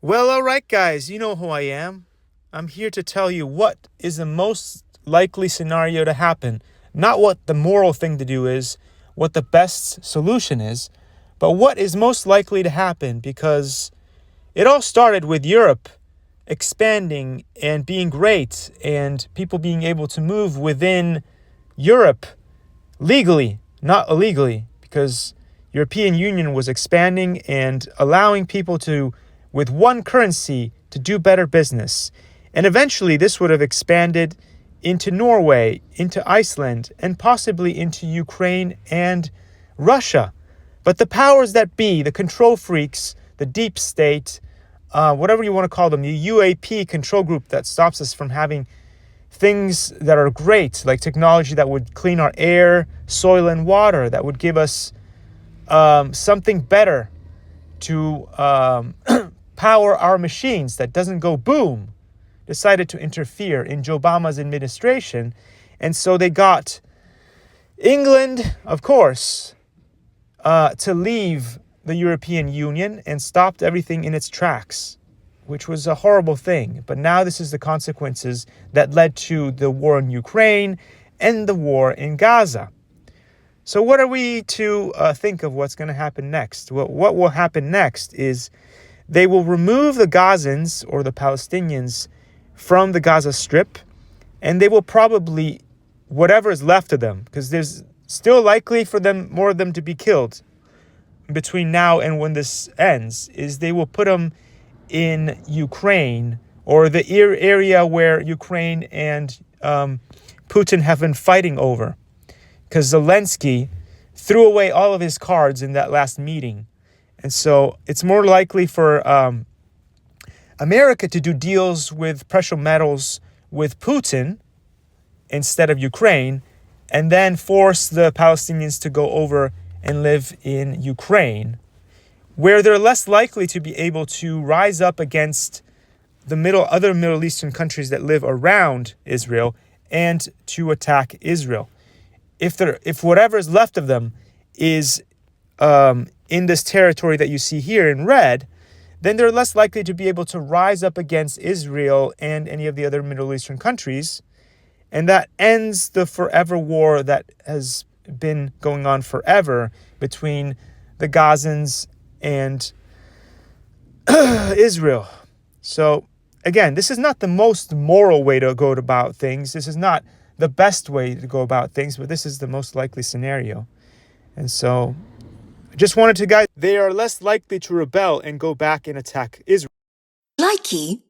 Well, all right, guys, you know who I am. I'm here to tell you what is the most likely scenario to happen. Not what the moral thing to do is, what the best solution is, but what is most likely to happen, because it all started with Europe expanding and being great and people being able to move within Europe legally, not illegally, because European Union was expanding and allowing people to, with one currency, to do better business. And eventually this would have expanded into Norway, into Iceland, and possibly into Ukraine and Russia. But the powers that be, the control freaks, the deep state, whatever you want to call them, the UAP control group that stops us from having things that are great, like technology that would clean our air, soil, and water, that would give us something better to power our machines that doesn't go boom, decided to interfere in Joebama's administration. And so they got England, of course, to leave the European Union and stopped everything in its tracks, which was a horrible thing. But now this is the consequences that led to the war in Ukraine and the war in Gaza. So what are we to think of what's going to happen next? Well, what will happen next is they will remove the Gazans or the Palestinians from the Gaza Strip, and they will probably, whatever is left of them, because there's still likely for them, more of them to be killed between now and when this ends, is they will put them in Ukraine, or the area where Ukraine and Putin have been fighting over, because Zelensky threw away all of his cards in that last meeting. And so it's more likely for America to do deals with precious metals with Putin instead of Ukraine, and then force the Palestinians to go over and live in Ukraine, where they're less likely to be able to rise up against the other Middle Eastern countries that live around Israel and to attack Israel. If whatever is left of them is in this territory that you see here in red, then they're less likely to be able to rise up against Israel and any of the other Middle Eastern countries. And that ends the forever war that has been going on forever between the Gazans and Israel. So again, this is not the most moral way to go about things. This is not the best way to go about things, but this is the most likely scenario. And so I just wanted to guide, they are less likely to rebel and go back and attack Israel. Likey